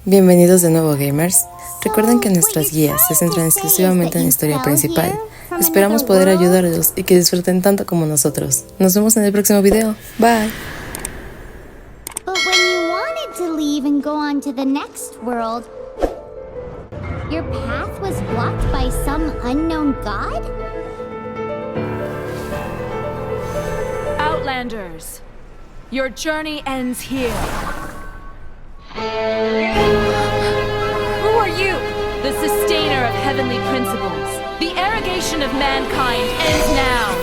Bienvenidos de nuevo, gamers. Recuerden que nuestras guías se centran exclusivamente en la historia principal. Esperamos poder ayudarlos y que disfruten tanto como nosotros. Nos vemos en el próximo video. Bye. But when you wanted to leave and go on to the next world, your path was blocked by some unknown god? Outlanders, your journey ends here. Who are you? The sustainer of heavenly principles. The arrogation of mankind ends now.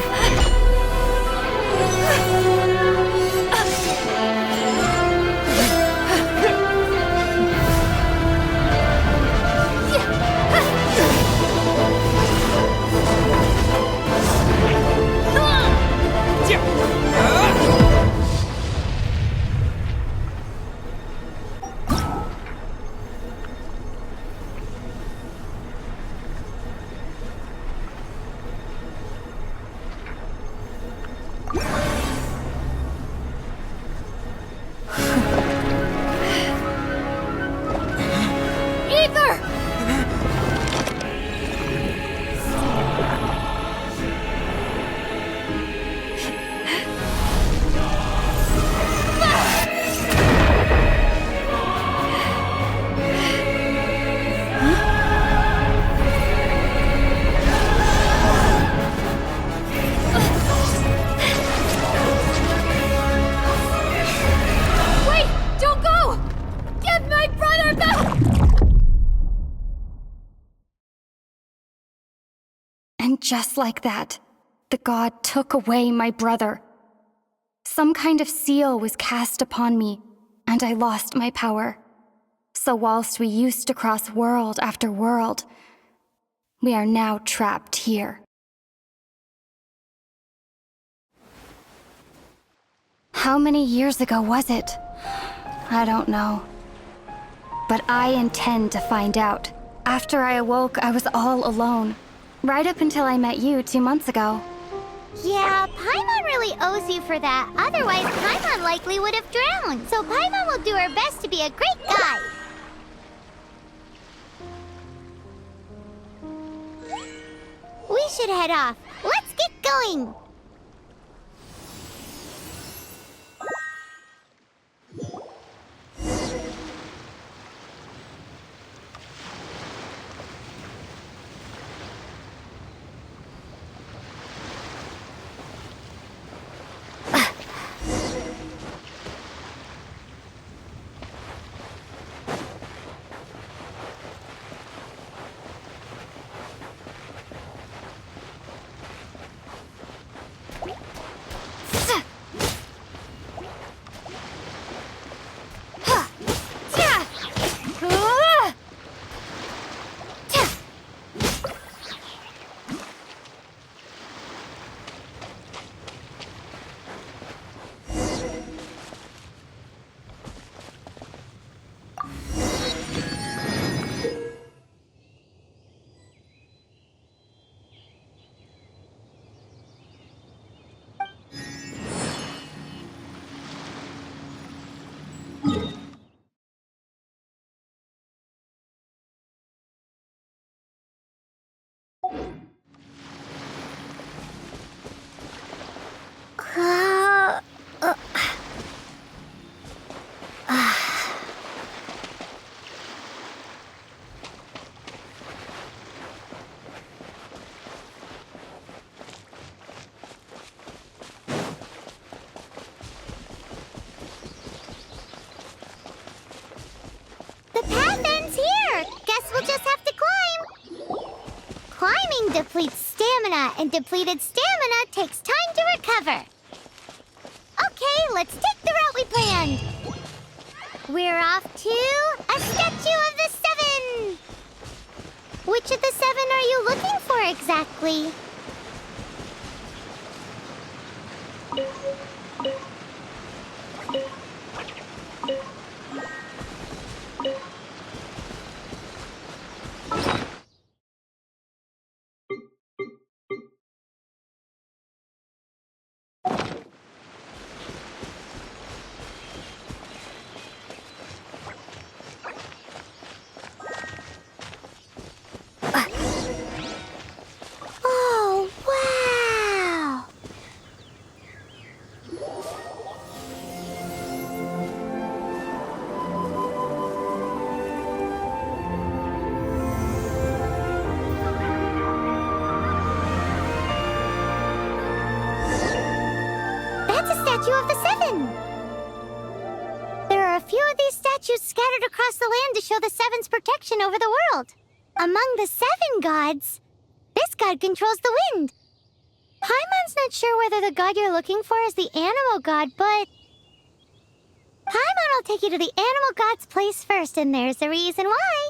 And just like that, the god took away my brother. Some kind of seal was cast upon me, and I lost my power. So whilst we used to cross world after world, we are now trapped here. How many years ago was it? I don't know. But I intend to find out. After I awoke, I was all alone. Right up until I met you 2 months ago. Yeah, Paimon really owes you for that. Otherwise, Paimon likely would have drowned. So Paimon will do her best to be a great guide. We should head off. Let's get going. The path ends here. Guess we'll just have to climb. Climbing depletes stamina, and depleted stamina takes time to recover. Okay, let's take the route we planned. We're off to a statue of the seven. Which of the seven are you looking for exactly? statue of the Seven. There are a few of these statues scattered across the land to show the Seven's protection over the world. Among the 7 gods, this god controls the wind. Paimon's not sure whether the god you're looking for is the animal god, but Paimon will take you to the animal god's place first, and there's the reason why.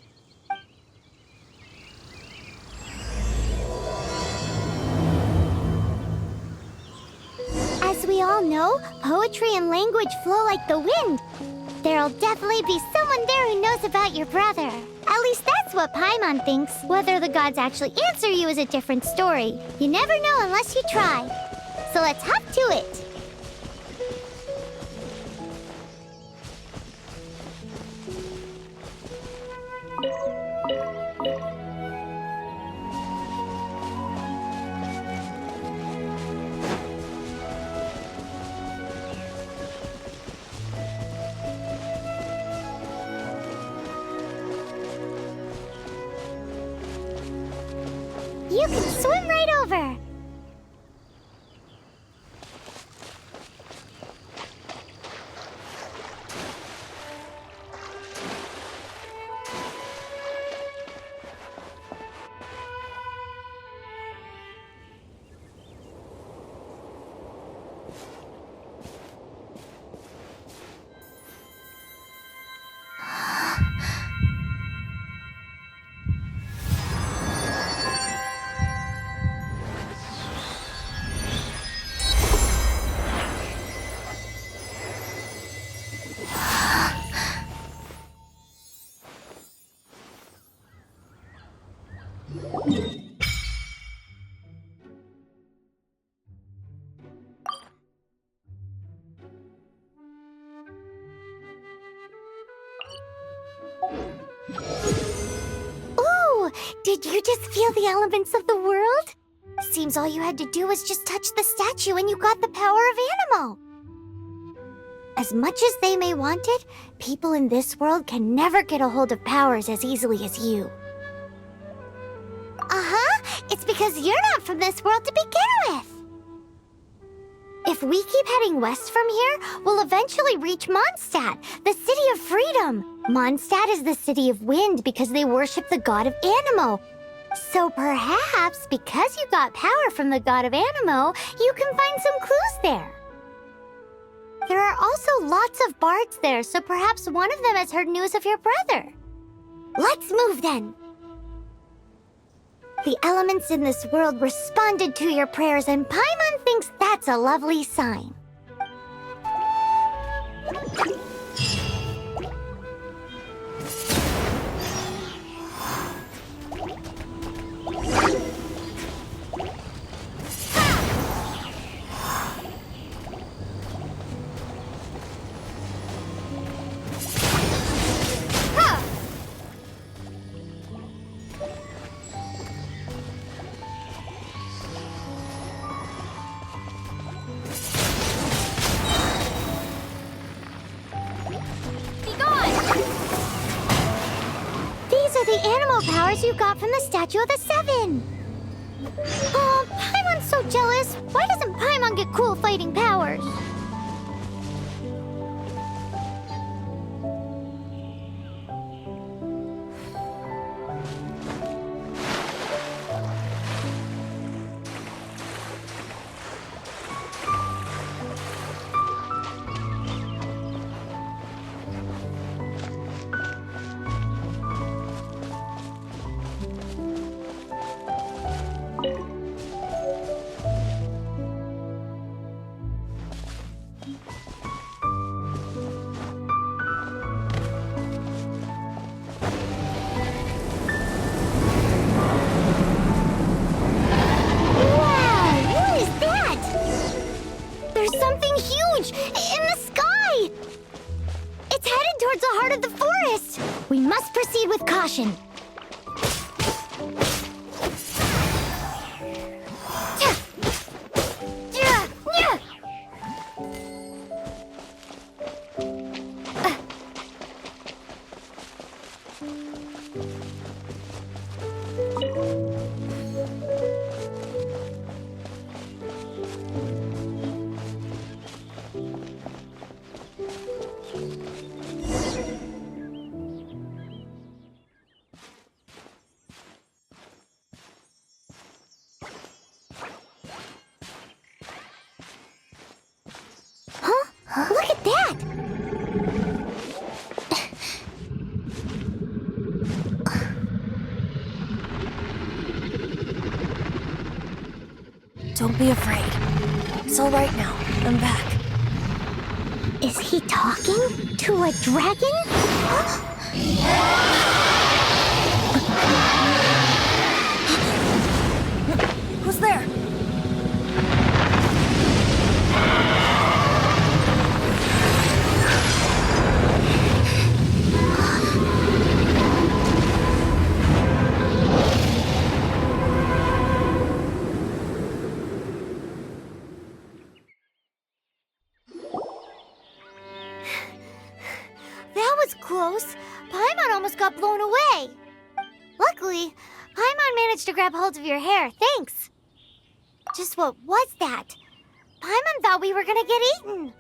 As we all know, poetry and language flow like the wind. There'll definitely be someone there who knows about your brother. At least that's what Paimon thinks. Whether the gods actually answer you is a different story. You never know unless you try. So let's hop to it. You can swim right over. Ooh, did you just feel the elements of the world? Seems all you had to do was just touch the statue and you got the power of animal. As much as they may want it, people in this world can never get a hold of powers as easily as you. It's because you're not from this world to begin with. If we keep heading west from here, we'll eventually reach Mondstadt, the city of freedom. Mondstadt is the city of wind because they worship the god of Anemo. So perhaps, because you got power from the god of Anemo, you can find some clues there. There are also lots of bards there, so perhaps one of them has heard news of your brother. Let's move then. The elements in this world responded to your prayers, and Paimon thinks that's a lovely sign. The animal powers you got from the statue of the Seven. Oh, Paimon's so jealous. Why doesn't Paimon get cool fighting powers? We must proceed with caution. Don't be afraid. It's all right now. I'm back. Is he talking to a dragon? Who's there? That was close. Paimon almost got blown away. Luckily, Paimon managed to grab hold of your hair. Thanks. Just what was that? Paimon thought we were gonna get eaten.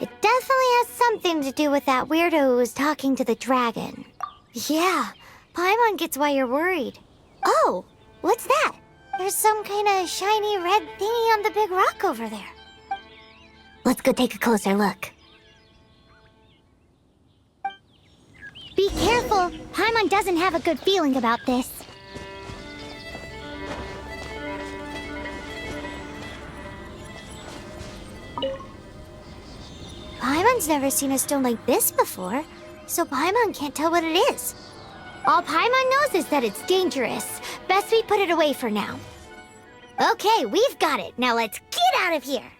It definitely has something to do with that weirdo who was talking to the dragon. Yeah, Paimon gets why you're worried. Oh, what's that? There's some kind of shiny red thingy on the big rock over there. Let's go take a closer look. Be careful! Paimon doesn't have a good feeling about this. Paimon's never seen a stone like this before, so Paimon can't tell what it is. All Paimon knows is that it's dangerous. Best we put it away for now. Okay, we've got it. Now let's get out of here!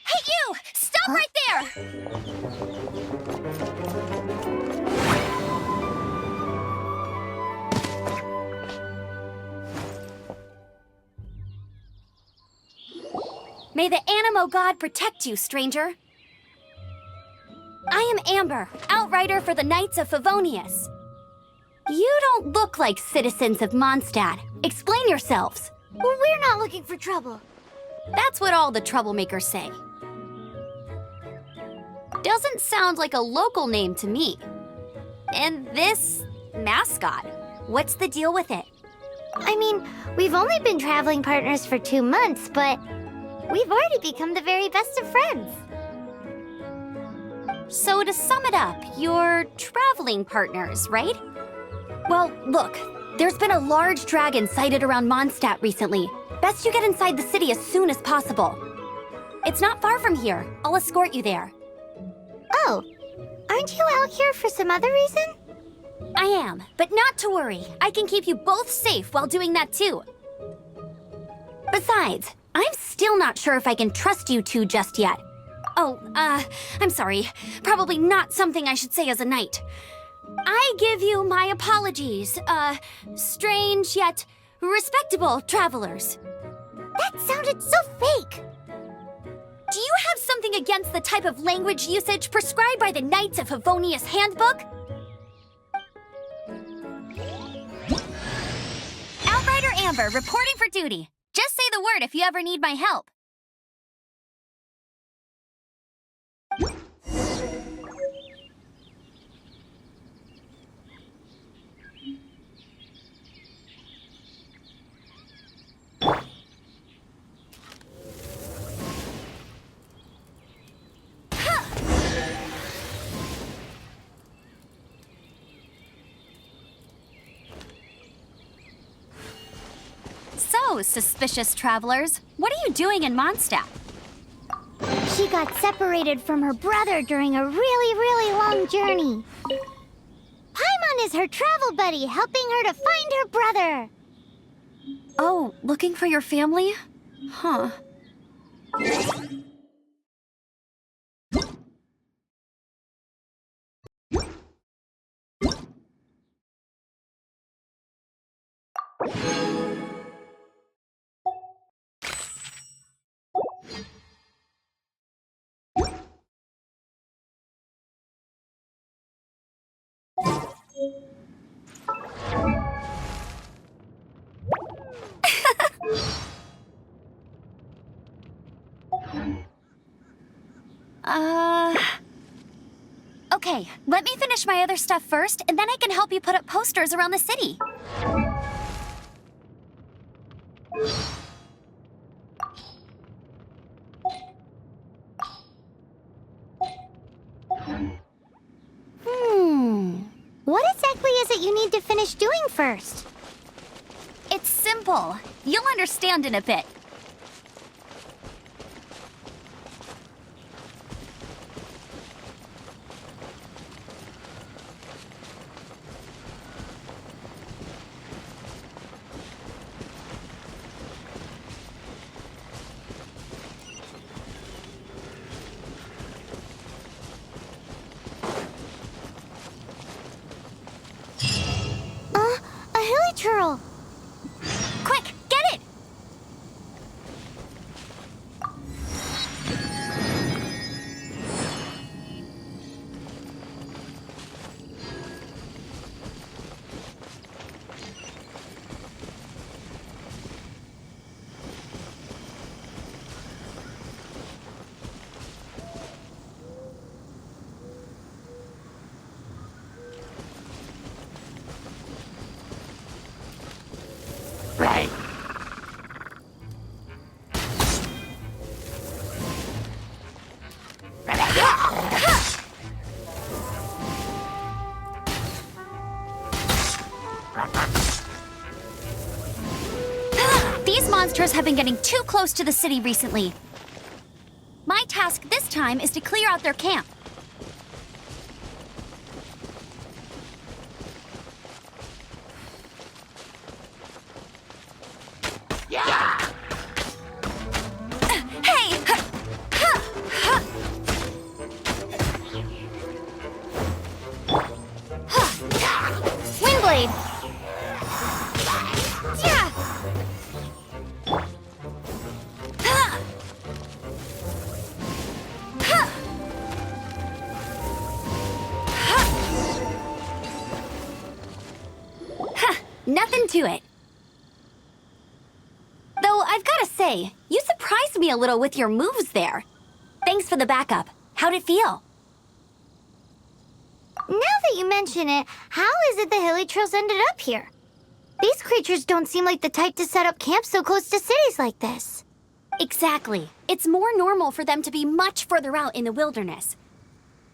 Hey, you! Stop right there! May the Animo God protect you, stranger. I am Amber, outrider for the Knights of Favonius. You don't look like citizens of Mondstadt. Explain yourselves. Well, we're not looking for trouble. That's what all the troublemakers say. Doesn't sound like a local name to me. And this mascot, what's the deal with it? I mean, we've only been traveling partners for 2 months, but we've already become the very best of friends. So to sum it up, you're traveling partners, right? Well, look, there's been a large dragon sighted around Mondstadt recently. Best you get inside the city as soon as possible. It's not far from here. I'll escort you there. Oh, aren't you out here for some other reason? I am, but not to worry. I can keep you both safe while doing that too. Besides, I'm still not sure if I can trust you two just yet. Oh, I'm sorry. Probably not something I should say as a knight. I give you my apologies, strange yet respectable travelers. That sounded so fake. Do you have something against the type of language usage prescribed by the Knights of Favonius Handbook? Outrider Amber, reporting for duty. Just say the word if you ever need my help. So, suspicious travelers, what are you doing in Mondstadt? She got separated from her brother during a really long journey. Paimon is her travel buddy, helping her to find her brother. Oh, looking for your family? Huh. Okay, let me finish my other stuff first, and then I can help you put up posters around the city. that you need to finish doing first? It's simple. You'll understand in a bit. A hilichurl! Quick, get it! These monsters have been getting too close to the city recently. My task this time is to clear out their camp. Hey! Windblade! Yeah! Nothing to it. Though I've gotta say, you surprised me a little with your moves there. Thanks for the backup. How'd it feel? Now that you mention it, how is it the hilichurls ended up here? These creatures don't seem like the type to set up camp so close to cities like this. Exactly. It's more normal for them to be much further out in the wilderness.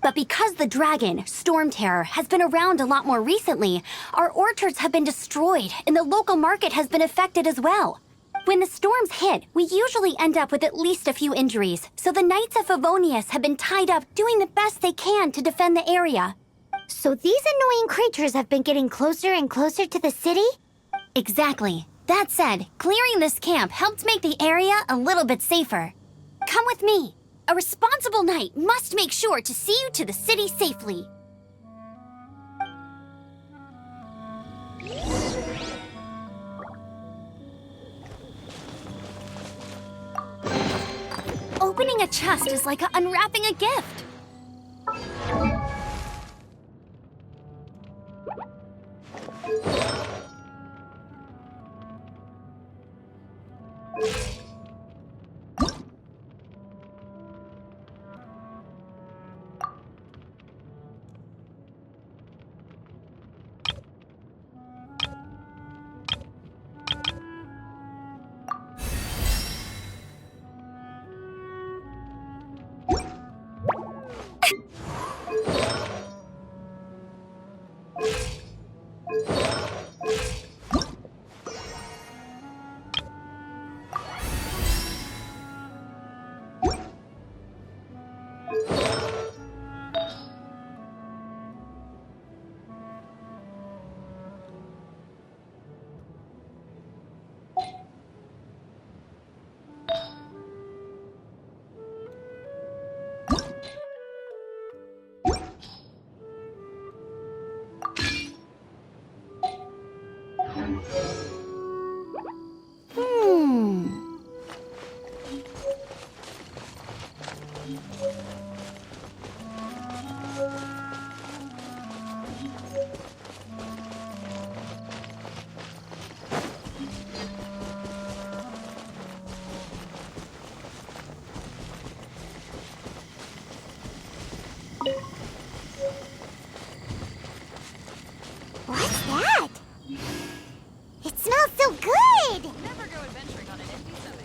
But because the dragon, Storm Terror, has been around a lot more recently, our orchards have been destroyed and the local market has been affected as well. When the storms hit, we usually end up with at least a few injuries, so the Knights of Favonius have been tied up doing the best they can to defend the area. So these annoying creatures have been getting closer and closer to the city? Exactly. That said, clearing this camp helped make the area a little bit safer. Come with me. A responsible knight must make sure to see you to the city safely. Opening a chest is like unwrapping a gift. What's that? It smells so good! Never go adventuring on an empty stomach.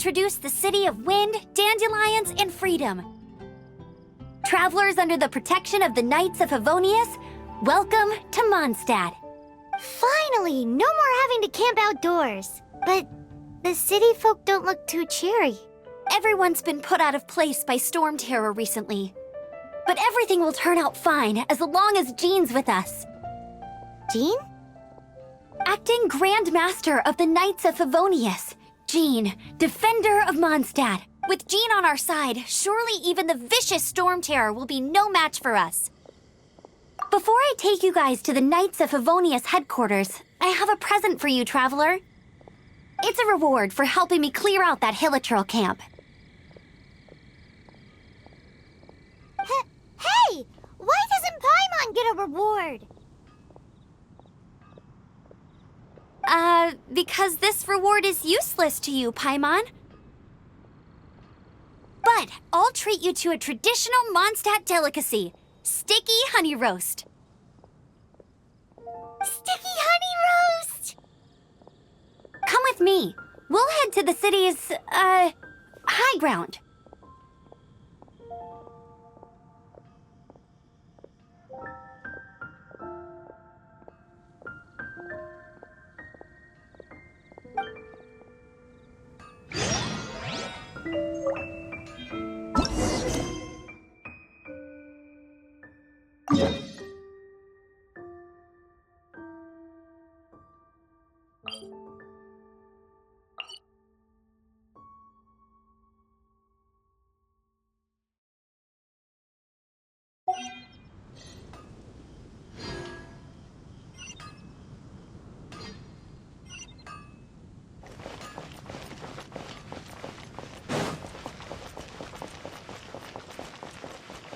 introduce the city of wind, dandelions, and freedom. Travelers under the protection of the Knights of Favonius, welcome to Mondstadt. Finally, no more having to camp outdoors. But the city folk don't look too cheery. Everyone's been put out of place by storm terror recently. But everything will turn out fine as long as Jean's with us. Jean? Acting Grand Master of the Knights of Favonius, Jean, Defender of Mondstadt. With Jean on our side, surely even the vicious storm terror will be no match for us. Before I take you guys to the Knights of Favonius headquarters, I have a present for you, Traveler. It's a reward for helping me clear out that Hilichurl camp. Hey! Why doesn't Paimon get a reward? Because this reward is useless to you, Paimon. But I'll treat you to a traditional Mondstadt delicacy, sticky honey roast. Sticky honey roast! Come with me. We'll head to the city's, high ground.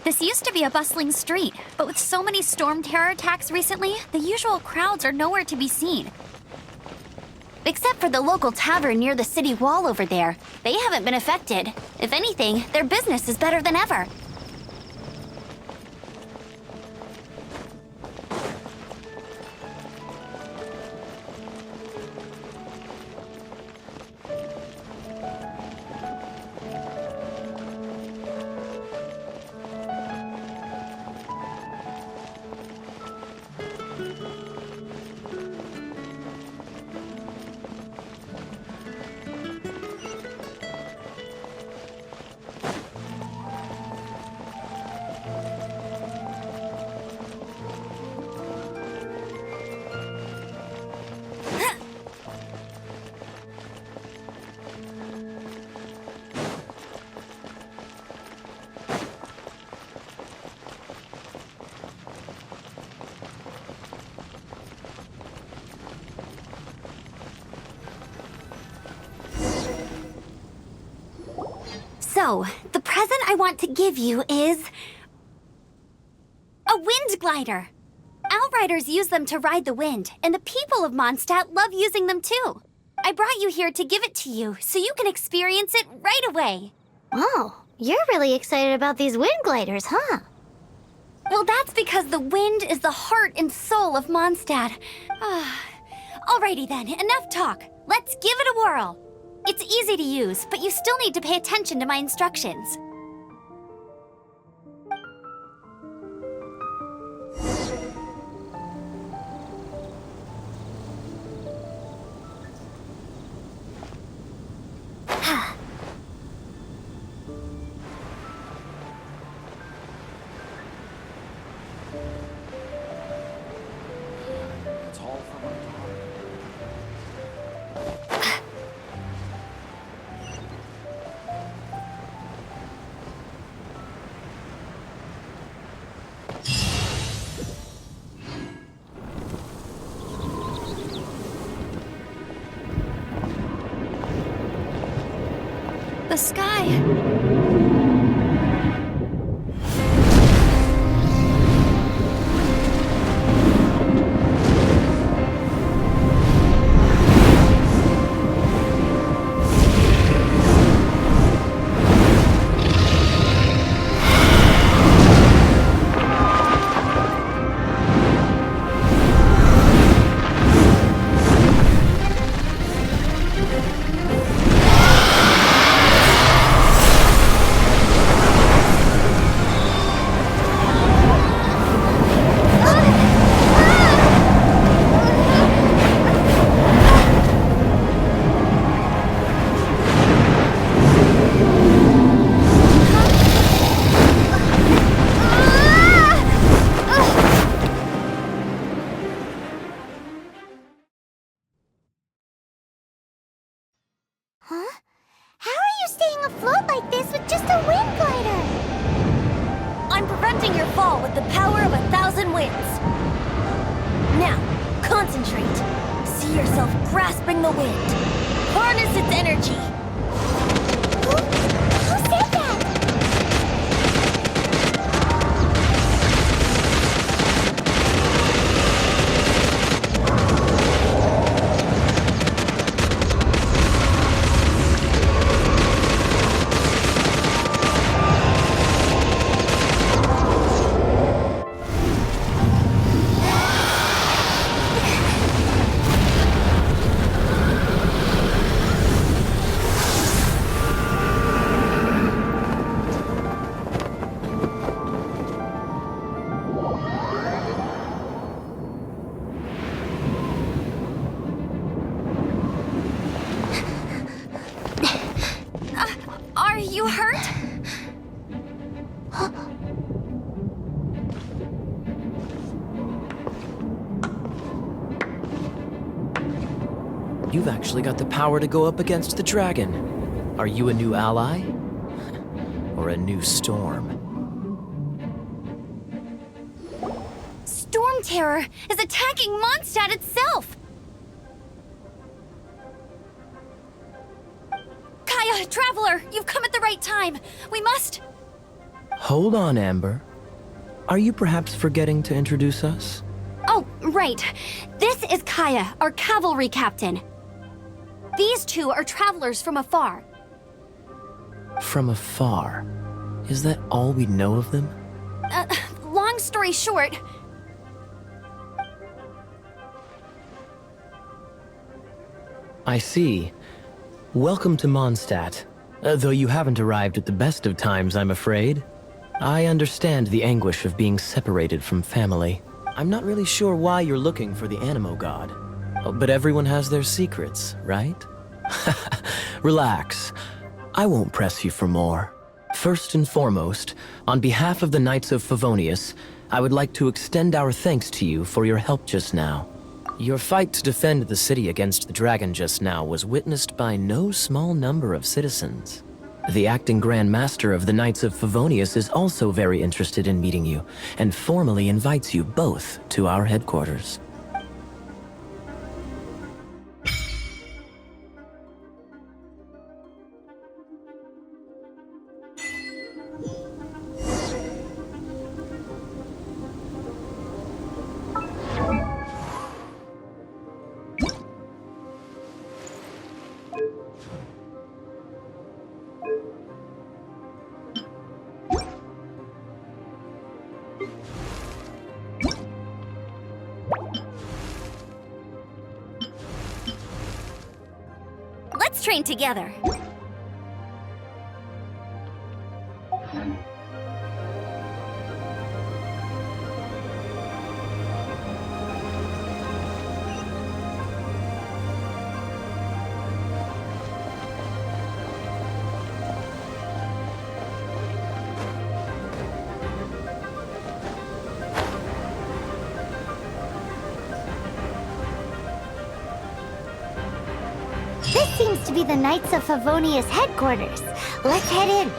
This used to be a bustling street, but with so many storm terror attacks recently, the usual crowds are nowhere to be seen. Except for the local tavern near the city wall over there. They haven't been affected. If anything, their business is better than ever. So, the present I want to give you is a wind glider. Outriders use them to ride the wind, and the people of Mondstadt love using them too. I brought you here to give it to you, so you can experience it right away. Oh, you're really excited about these wind gliders, huh? Well, that's because the wind is the heart and soul of Mondstadt. Alrighty then, enough talk. Let's give it a whirl. It's easy to use, but you still need to pay attention to my instructions. The sky. a float like this with just a wind glider. I'm preventing your fall with the power of 1,000 winds. Now, concentrate. See yourself grasping the wind. Harness its energy. Who said that? Are you hurt? You've actually got the power to go up against the dragon. Are you a new ally? Or a new storm? Storm Terror is attacking Mondstadt itself! Kaya, Traveler, you've come at the right time. We must... Hold on, Amber. Are you perhaps forgetting to introduce us? Oh, right. This is Kaya, our cavalry captain. These two are travelers from afar. From afar? Is that all we know of them? Long story short... I see. Welcome to Mondstadt. Though you haven't arrived at the best of times, I'm afraid. I understand the anguish of being separated from family. I'm not really sure why you're looking for the Animo God. But everyone has their secrets, right? Relax. I won't press you for more. First and foremost, on behalf of the Knights of Favonius, I would like to extend our thanks to you for your help just now. Your fight to defend the city against the dragon just now was witnessed by no small number of citizens. The acting Grand Master of the Knights of Favonius is also very interested in meeting you, and formally invites you both to our headquarters. Let's train together. This seems to be the Knights of Favonius headquarters. Let's head in.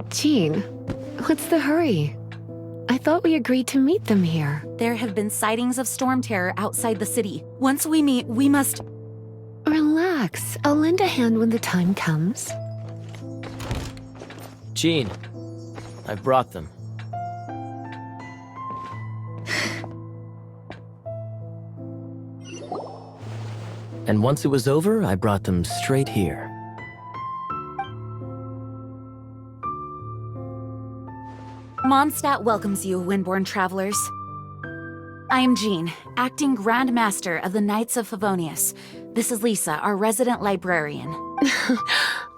Jean, what's the hurry? I thought we agreed to meet them here. There have been sightings of storm terror outside the city. Once we meet, we must... Relax. I'll lend a hand when the time comes. Jean, I brought them. And once it was over, I brought them straight here. Mondstadt welcomes you, Windborn travelers. I am Jean, acting Grand Master of the Knights of Favonius. This is Lisa, our resident librarian.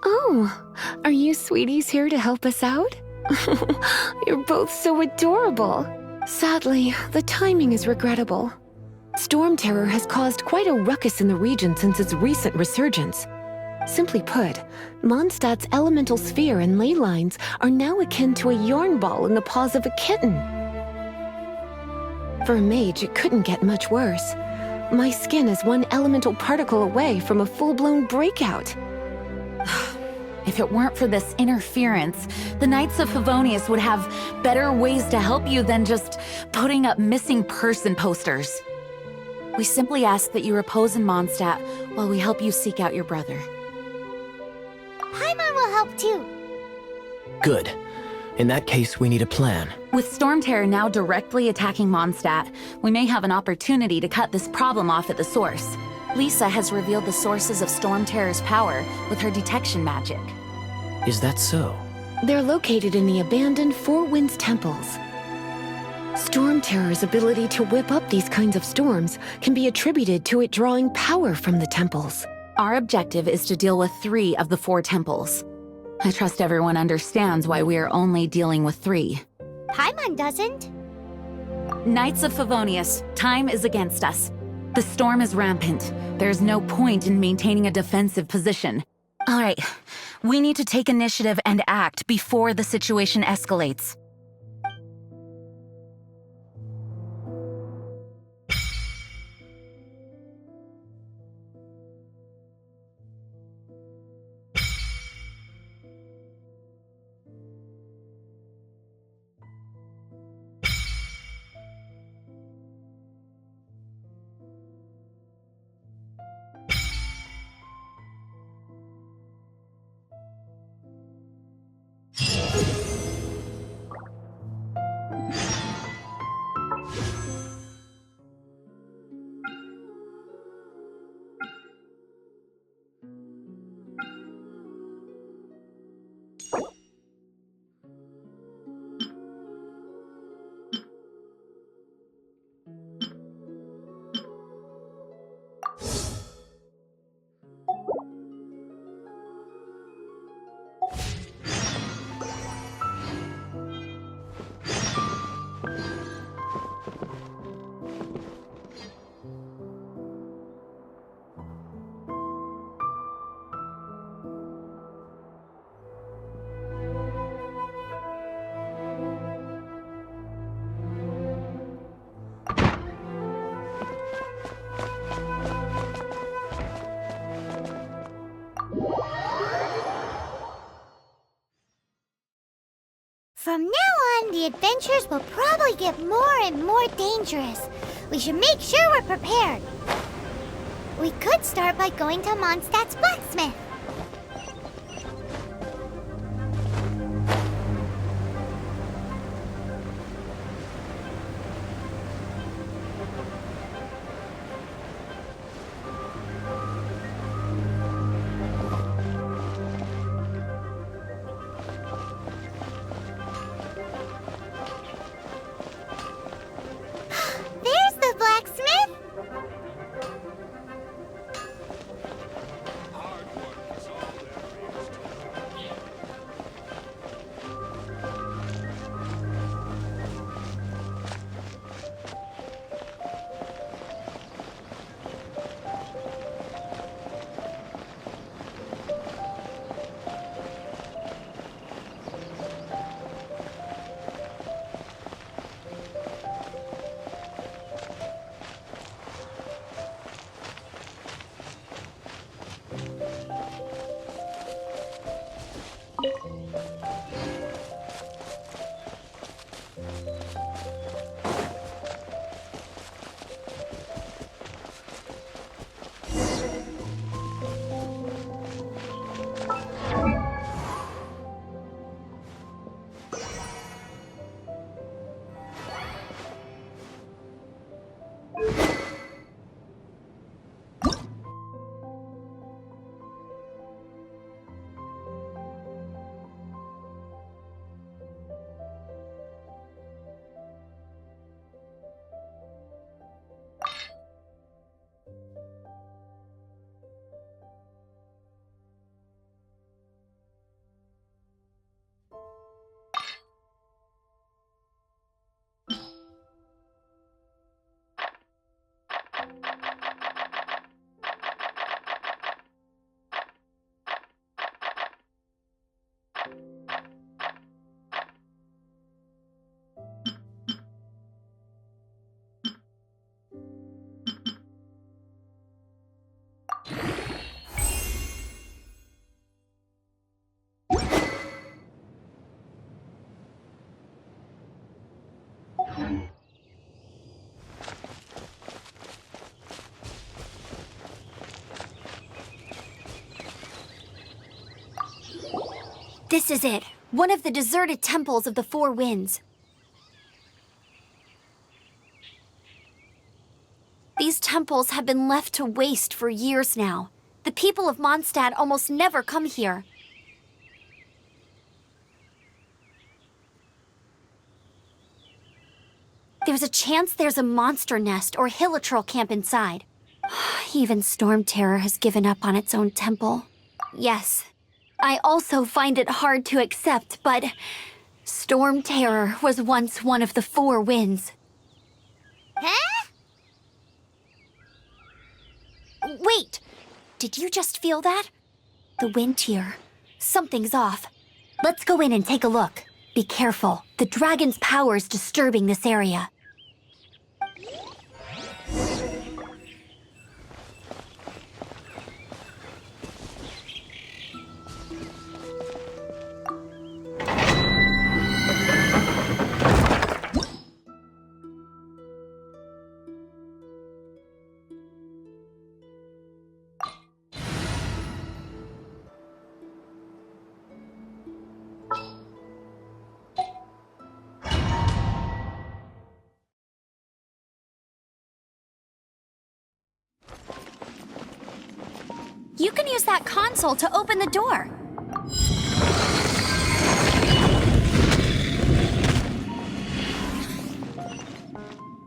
Oh, are you sweeties here to help us out? You're both so adorable. Sadly, the timing is regrettable. Storm terror has caused quite a ruckus in the region since its recent resurgence. Simply put, Mondstadt's elemental sphere and ley lines are now akin to a yarn ball in the paws of a kitten. For a mage, it couldn't get much worse. My skin is one elemental particle away from a full-blown breakout. If it weren't for this interference, the Knights of Favonius would have better ways to help you than just putting up missing person posters. We simply ask that you repose in Mondstadt while we help you seek out your brother. Paimon will help too. Good. In that case, we need a plan. With Storm Terror now directly attacking Mondstadt, we may have an opportunity to cut this problem off at the source. Lisa has revealed the sources of Storm Terror's power with her detection magic. Is that so? They're located in the abandoned Four Winds temples. Storm Terror's ability to whip up these kinds of storms can be attributed to it drawing power from the temples. Our objective is to deal with 3 of the 4 temples. I trust everyone understands why we are only dealing with 3. Paimon doesn't. Knights of Favonius, time is against us. The storm is rampant. There's no point in maintaining a defensive position. All right, we need to take initiative and act before the situation escalates. From now on, the adventures will probably get more and more dangerous. We should make sure we're prepared. We could start by going to Mondstadt's blacksmith. This is it. One of the deserted temples of the Four Winds. These temples have been left to waste for years now. The people of Mondstadt almost never come here. There's a chance there's a monster nest or hilitrol camp inside. Even Storm Terror has given up on its own temple. Yes, I also find it hard to accept, but Storm Terror was once one of the Four Winds. Huh? Wait! Did you just feel that? The wind here. Something's off. Let's go in and take a look. Be careful. The dragon's power's disturbing this area. You can use that console to open the door.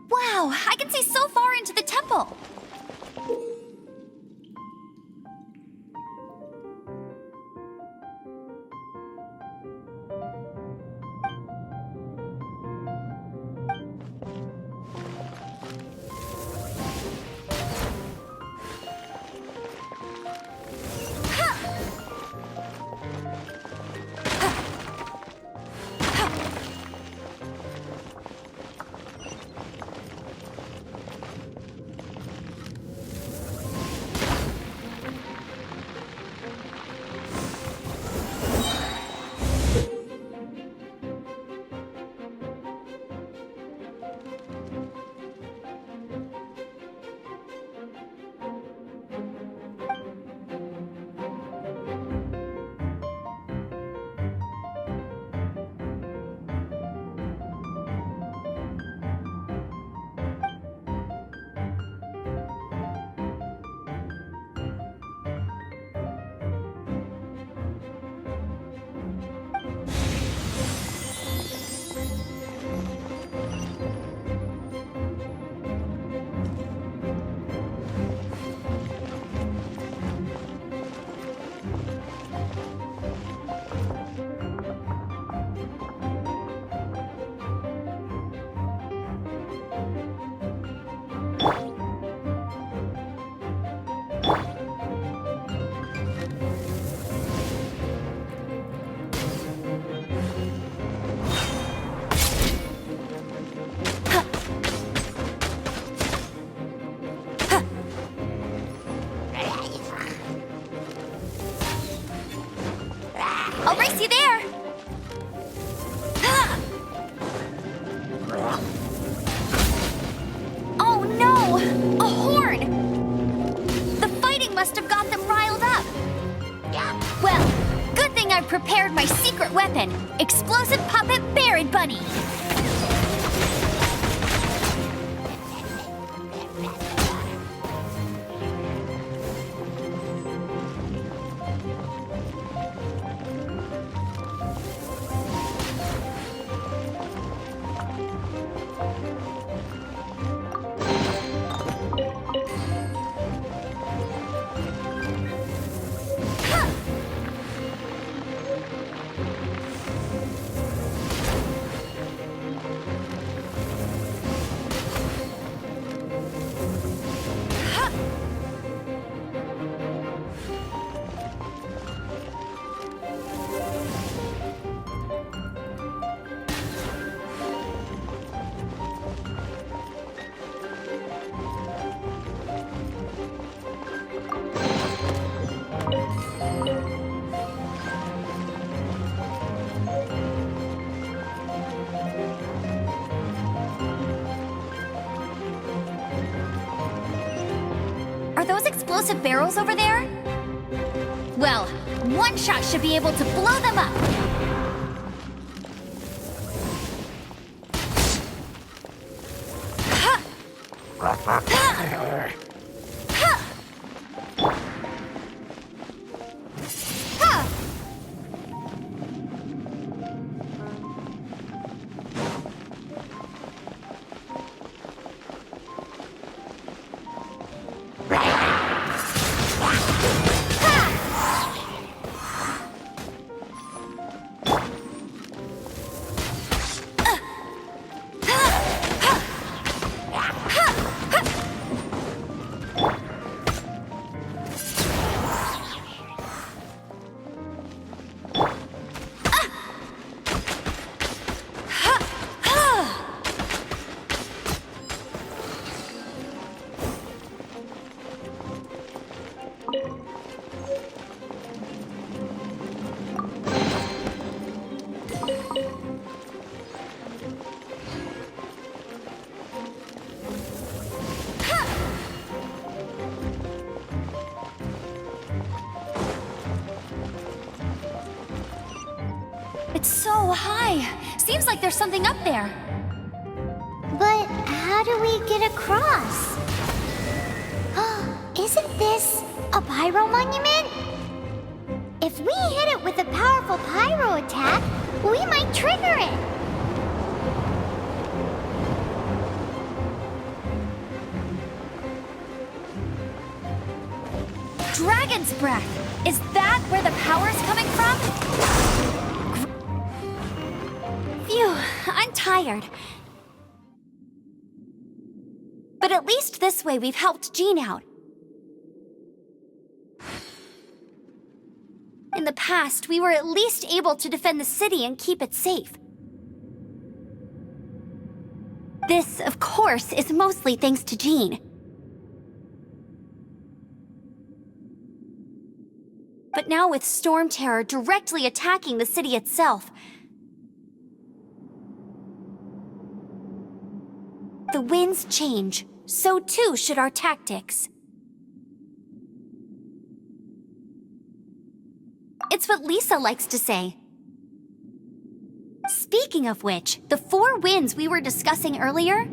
Wow, I can see so far into the temple. I'll race you there! Oh no! A horn! The fighting must have got them riled up. Well, good thing I've prepared my secret weapon, Explosive Puppet Barrett Bunny. Are those explosive barrels over there? Well, One shot should be able to blow them up. It's so high. Seems like there's something up there. But how do we get across? Isn't this a pyro monument? If we hit it with a powerful pyro attack, we might trigger it. Dragon's breath! Is that where the power's coming from? Phew, I'm tired. But at least this way we've helped Jean out. In the past, we were at least able to defend the city and keep it safe. This, of course, is mostly thanks to Jean. But now with Storm Terror directly attacking the city itself, the winds change, so too should our tactics. It's what Lisa likes to say. Speaking of which, the 4 winds we were discussing earlier,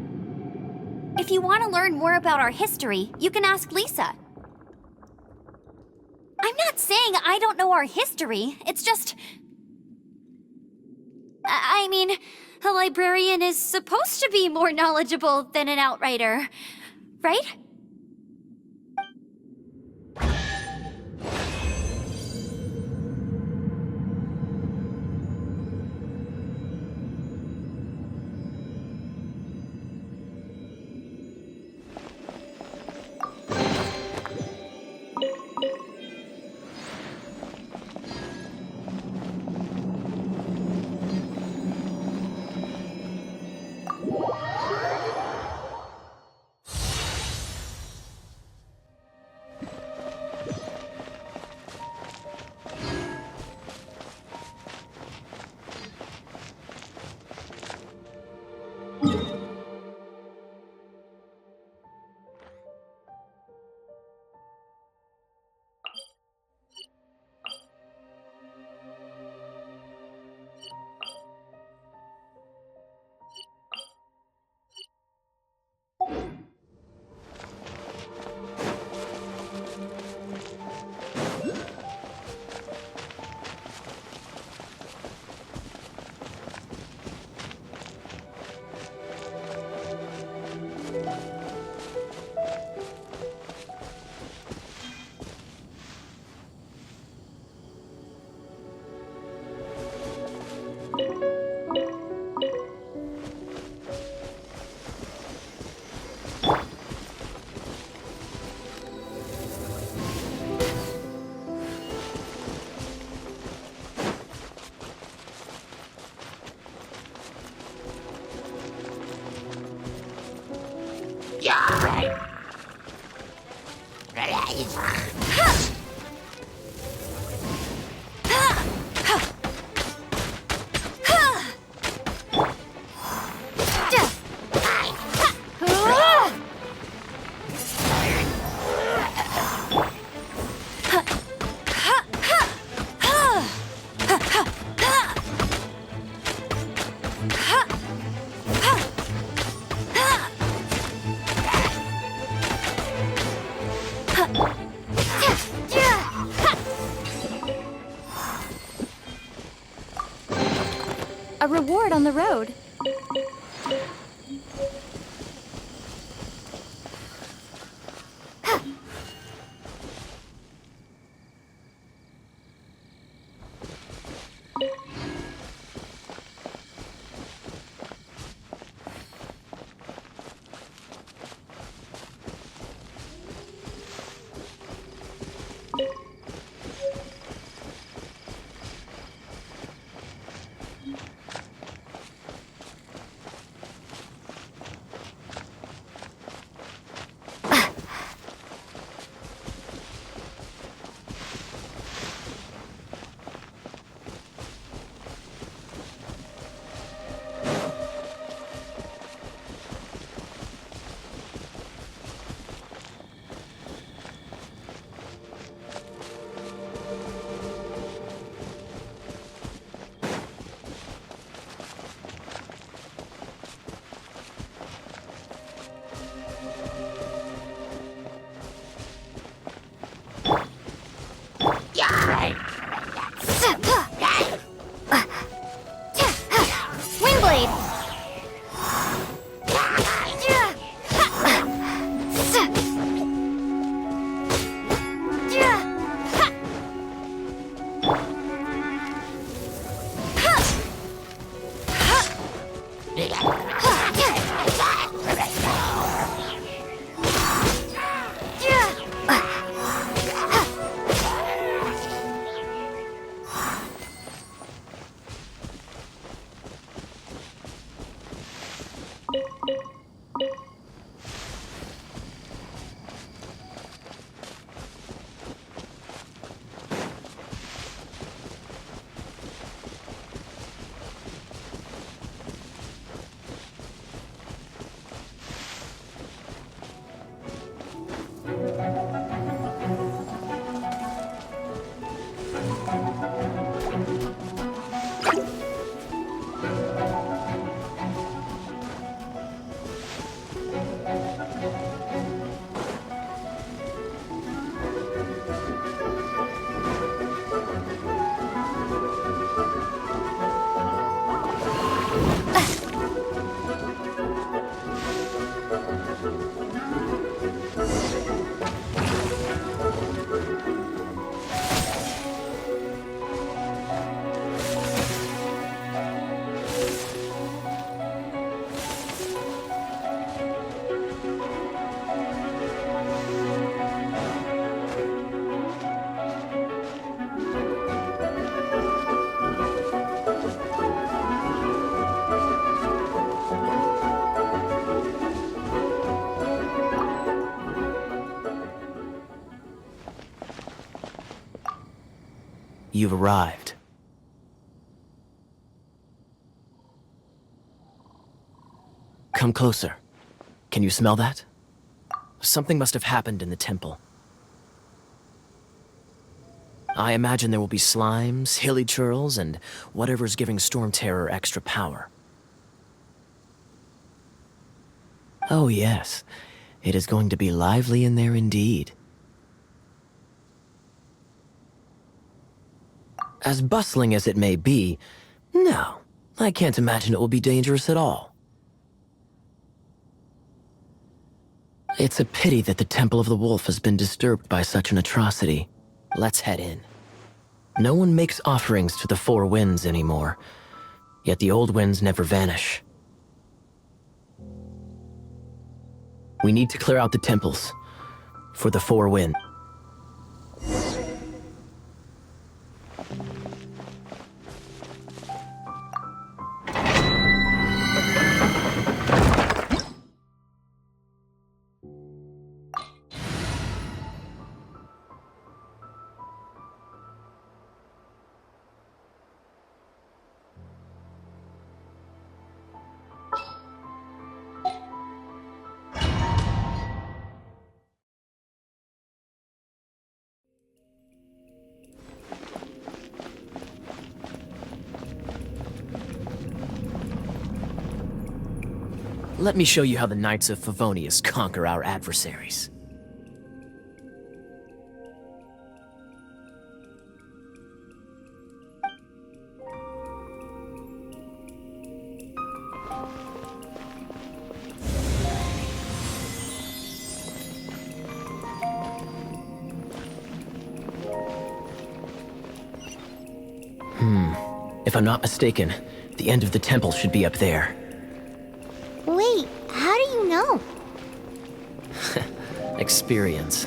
if you want to learn more about our history, you can ask Lisa. I'm not saying I don't know our history, it's just... I mean, a librarian is supposed to be more knowledgeable than an outrider, right? A reward on the road. Windblade! You've arrived. Come closer. Can you smell that? Something must have happened in the temple. I imagine there will be slimes, hilly churls, and whatever's giving Storm Terror extra power. Oh yes, it is going to be lively in there indeed. As bustling as it may be, no, I can't imagine it will be dangerous at all. It's a pity that the Temple of the Wolf has been disturbed by such an atrocity. Let's head in. No one makes offerings to the Four Winds anymore, yet the old winds never vanish. We need to clear out the temples for the Four Winds. Let me show you how the Knights of Favonius conquer our adversaries. If I'm not mistaken, the end of the temple should be up there. Wait, how do you know? Experience.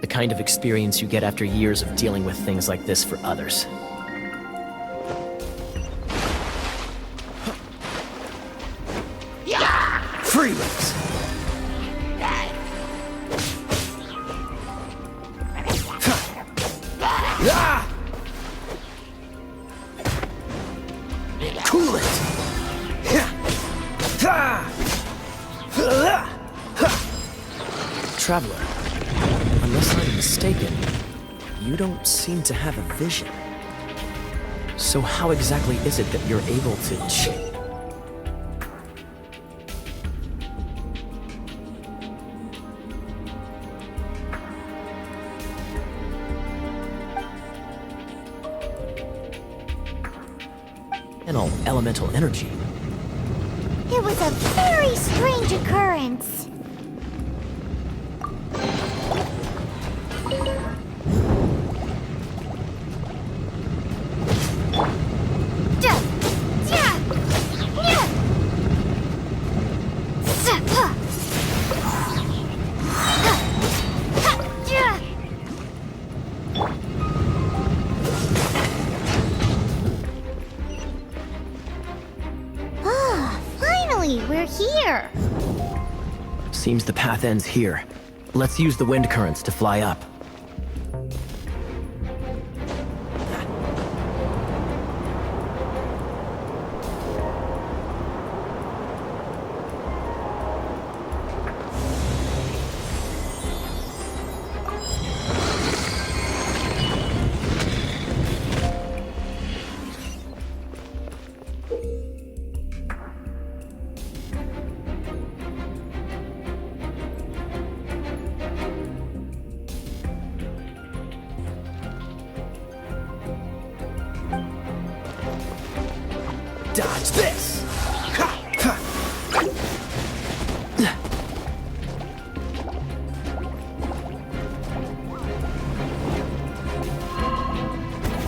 The kind of experience you get after years of dealing with things like this for others. Freeze! Cool it! Traveler, unless I'm mistaken, you don't seem to have a vision. So how exactly is it that you're able to elemental energy? It was a very strange occurrence. We're here. Seems the path ends here. Let's use the wind currents to fly up. Dodge this!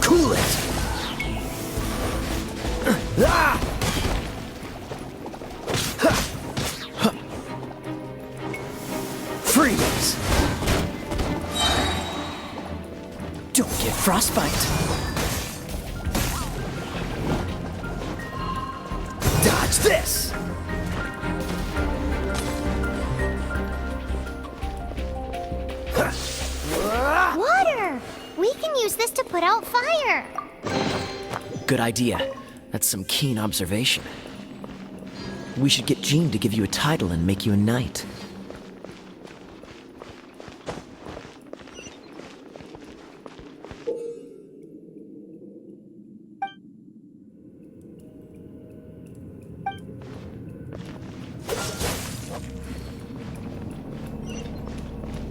Cool it! Freeze! Don't get frostbite! Dodge this! Water! We can use this to put out fire. Good idea. That's some keen observation. We should get Jean to give you a title and make you a knight.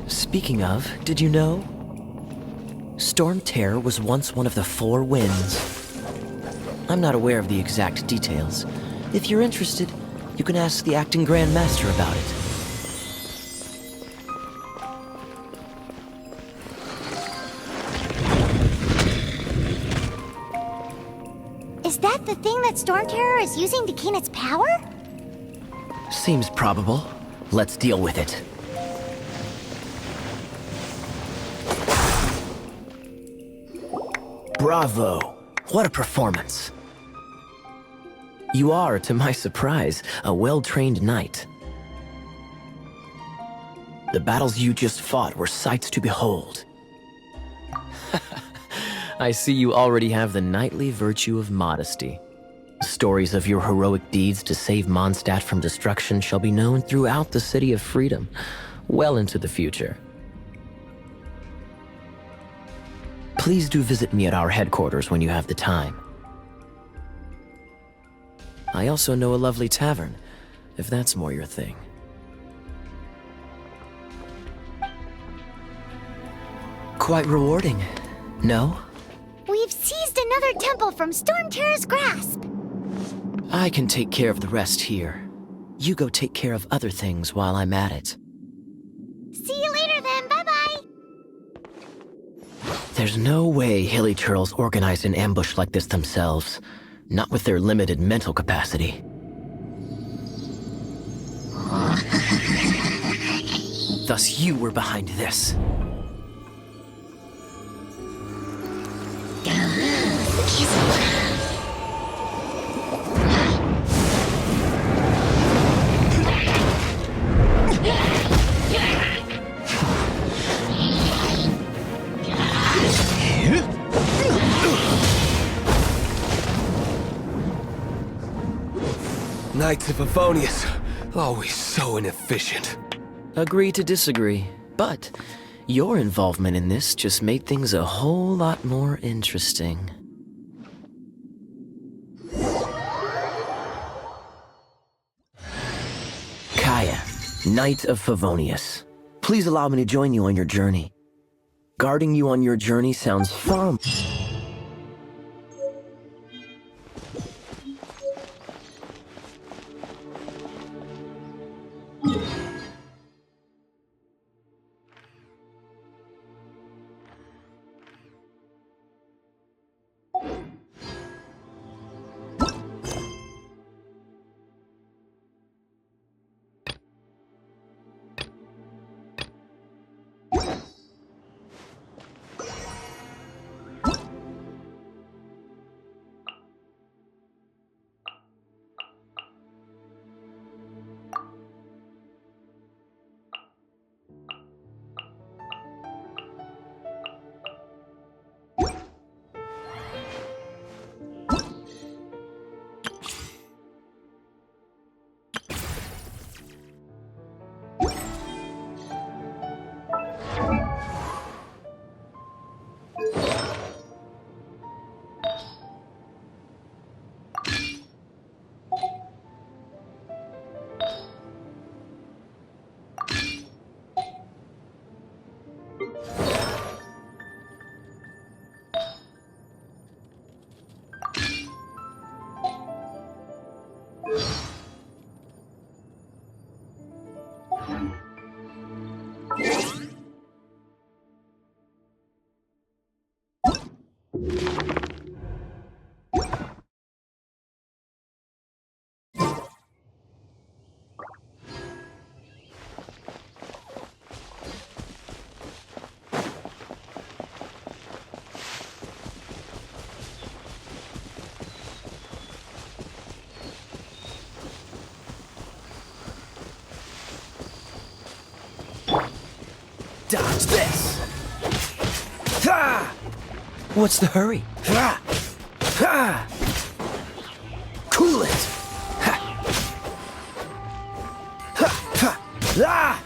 Speaking of, did you know? Storm Terror was once one of the 4 winds. I'm not aware of the exact details. If you're interested, you can ask the acting Grand Master about it. Is that the thing that Storm Terror is using to gain its power? Seems probable. Let's deal with it. Bravo! What a performance! You are, to my surprise, a well-trained knight. The battles you just fought were sights to behold. I see you already have the knightly virtue of modesty. Stories of your heroic deeds to save Mondstadt from destruction shall be known throughout the City of Freedom, well into the future. Please do visit me at our headquarters when you have the time. I also know a lovely tavern, if that's more your thing. Quite rewarding, no? We've seized a another temple from Storm Terra's grasp. I can take care of the rest here. You go take care of other things while I'm at it. See you later then, bye-bye. There's no way Hilly Turtles organized an ambush like this themselves. Not with their limited mental capacity. Thus you were behind this. Knights of Favonius, always so inefficient. Agree to disagree, but your involvement in this just made things a whole lot more interesting. Kaya, Knight of Favonius. Please allow me to join you on your journey. Guarding you on your journey sounds far... Dodge this! Ha! What's the hurry? Ha! Ha! Cool it! Ha! Ha! Ha! Ah!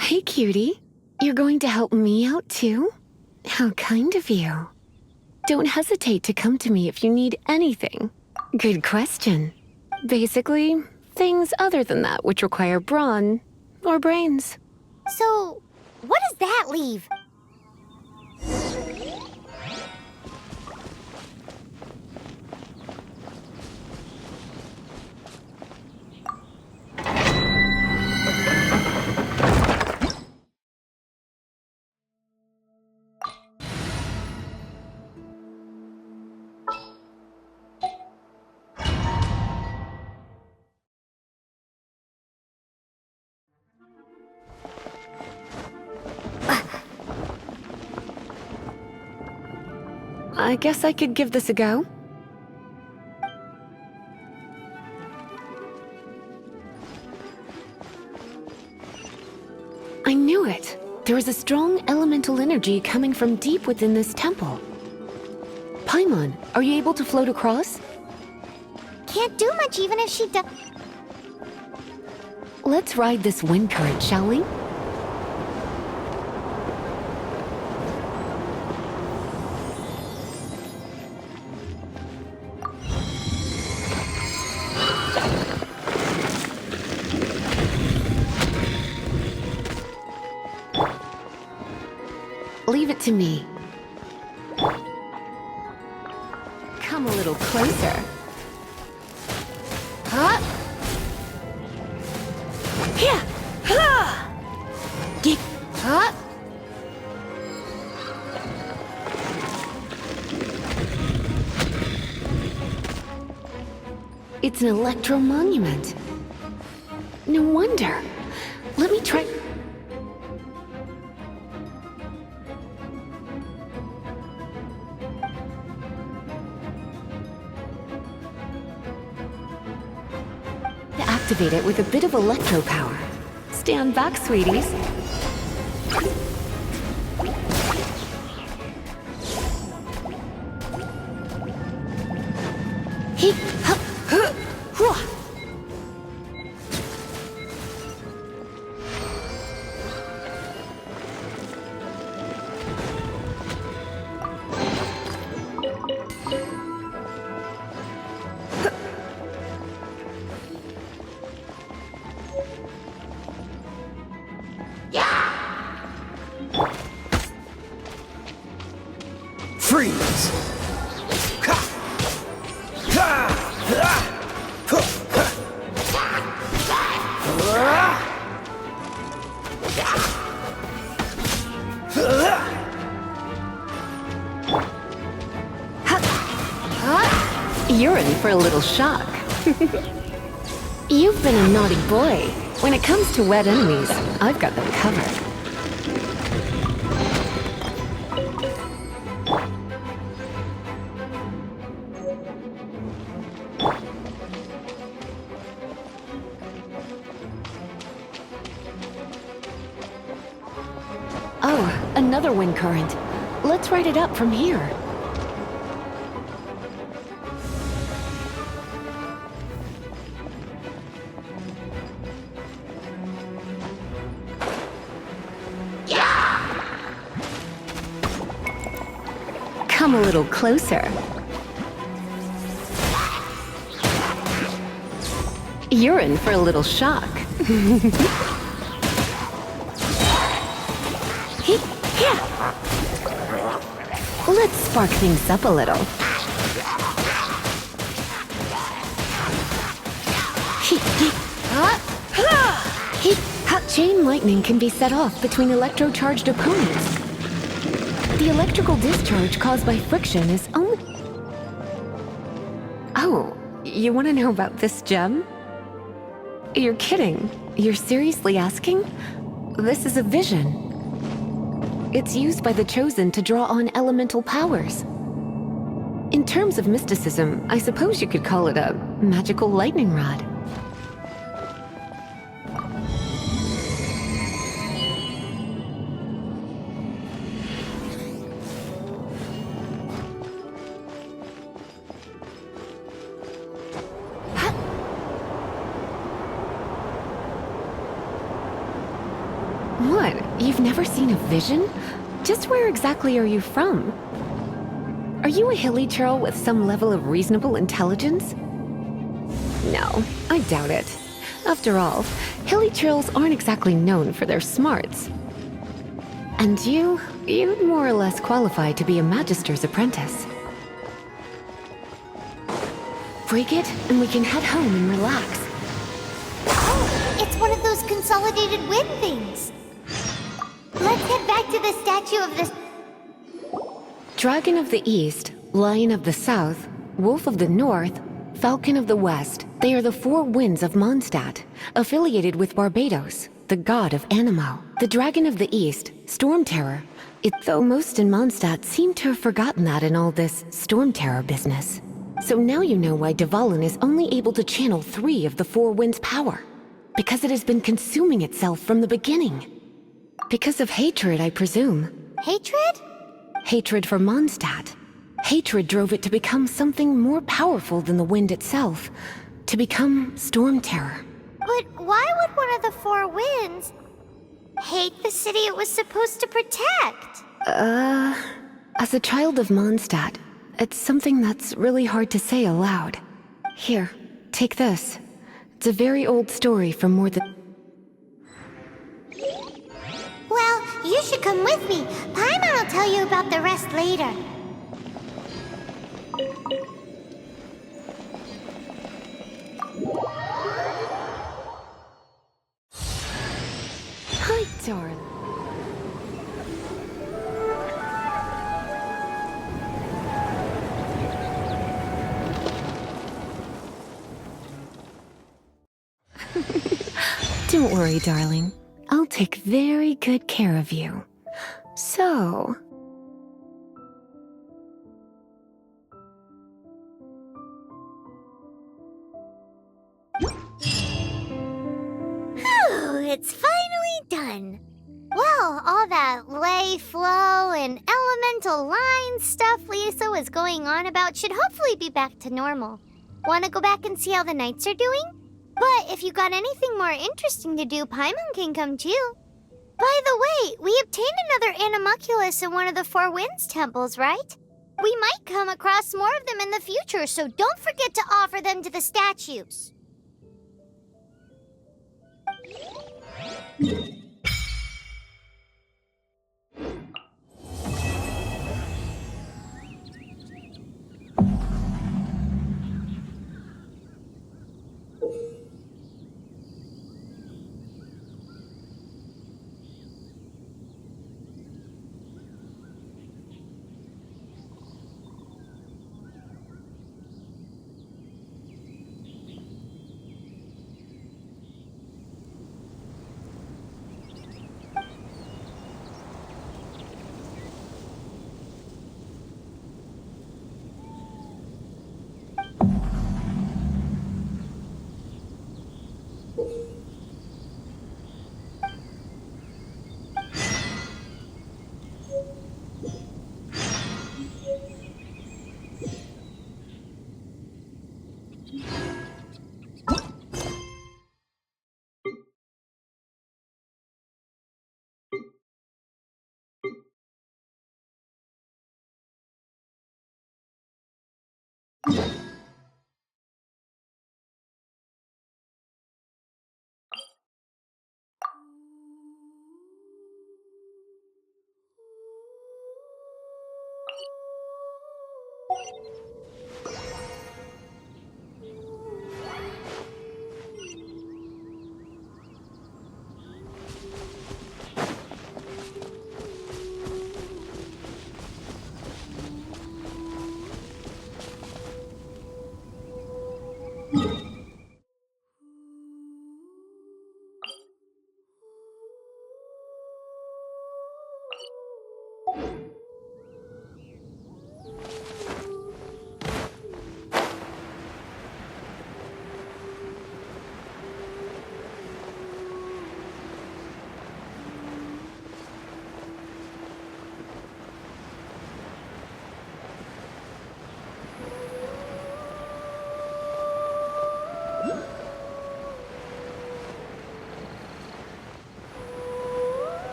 Hey, cutie. You're going to help me out, too? How kind of you. Don't hesitate to come to me if you need anything. Good question. Basically, things other than that which require brawn or brains. So, what does that leave? I guess I could give this a go. I knew it. There is a strong elemental energy coming from deep within this temple. Paimon, are you able to float across? Can't do much even if she does. Let's ride this wind current, shall we? Leave it to me. Come a little closer. Huh? Here! Ha! Get huh? It's an electro monument. No wonder. Let me try. Activate it with a bit of electro power. Stand back, sweeties. He, hup, huh, hua. Freeze! You're in for a little shock. You've been a naughty boy. When it comes to wet enemies, I've got them covered. Oh, another wind current. Let's ride it up from here. Come a little closer. You're in for a little shock. Let's spark things up a little. Chain lightning can be set off between electro-charged opponents. The electrical discharge caused by friction is only... Oh, you want to know about this gem? You're kidding. You're seriously asking? This is a vision. It's used by the Chosen to draw on elemental powers. In terms of mysticism, I suppose you could call it a magical lightning rod. You've never seen a vision? Just where exactly are you from? Are you a hilly churl with some level of reasonable intelligence? No, I doubt it. After all, hilly churls aren't exactly known for their smarts. And you'd more or less qualify to be a Magister's apprentice. Break it, and we can head home and relax. Oh, it's one of those consolidated wind things. Let's head back to the statue of the... Dragon of the East, Lion of the South, Wolf of the North, Falcon of the West. They are the four winds of Mondstadt, affiliated with Barbados, the god of Anemo. The Dragon of the East, Storm Terror. Though most in Mondstadt seem to have forgotten that in all this Storm Terror business. So now you know why Dvalin is only able to channel 3 of the four winds' power. Because it has been consuming itself from the beginning. Because of hatred, I presume. Hatred? Hatred for Mondstadt. Hatred drove it to become something more powerful than the wind itself. To become Storm Terror. But why would one of the four winds hate the city it was supposed to protect? As a child of Mondstadt, it's something that's really hard to say aloud. Here, take this. It's a very old story from more than... Well, you should come with me. Paimon will tell you about the rest later. Hi, darling. Don't worry, darling. I'll take very good care of you. So... It's finally done. Well, all that lay, flow, and elemental line stuff Lisa was going on about should hopefully be back to normal. Want to go back and see how the knights are doing? But if you got anything more interesting to do, Paimon can come too. By the way, we obtained another animalculus in one of the Four Winds temples, right? We might come across more of them in the future, so don't forget to offer them to the statues.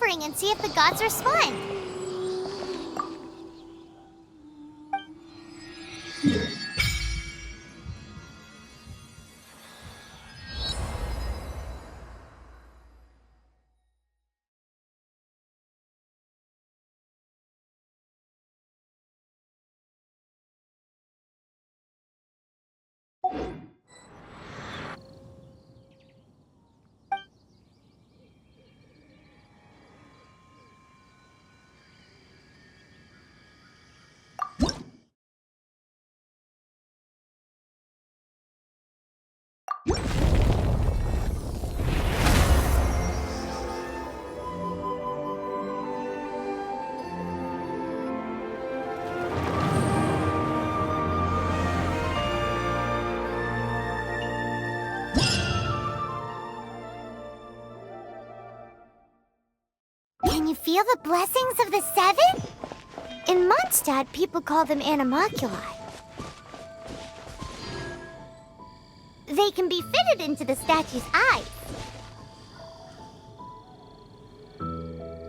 offering and see if the gods respond. Can you feel the blessings of the seven? In Mondstadt, people call them animalculi. They can be fitted into the statue's eyes.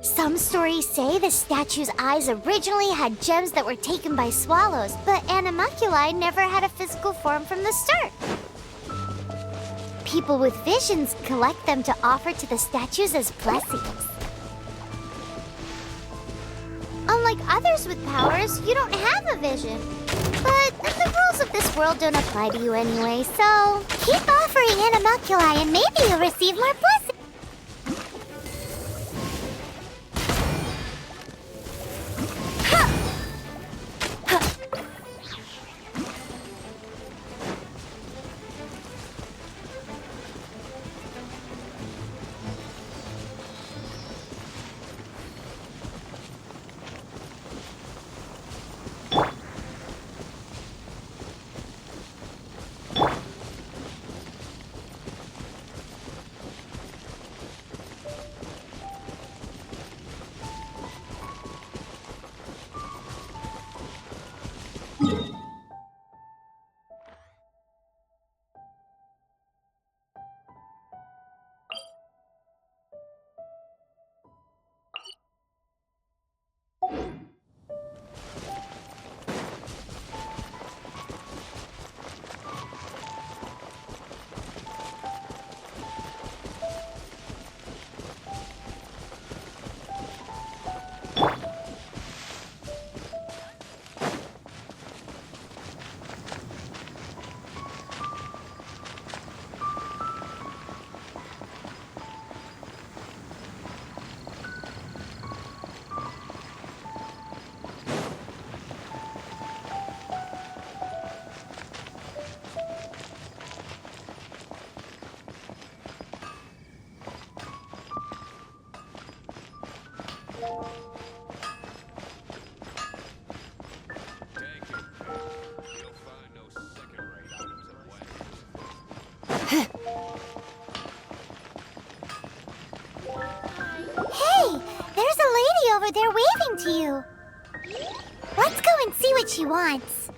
Some stories say the statue's eyes originally had gems that were taken by swallows, but animalculi never had a physical form from the start. People with visions collect them to offer to the statues as blessings. Unlike others with powers, you don't have a vision. But the rules of this world don't apply to you anyway, so keep offering animalculi and maybe you'll receive more blessings. Hey, there's a lady over there waving to you. Let's go and see what she wants.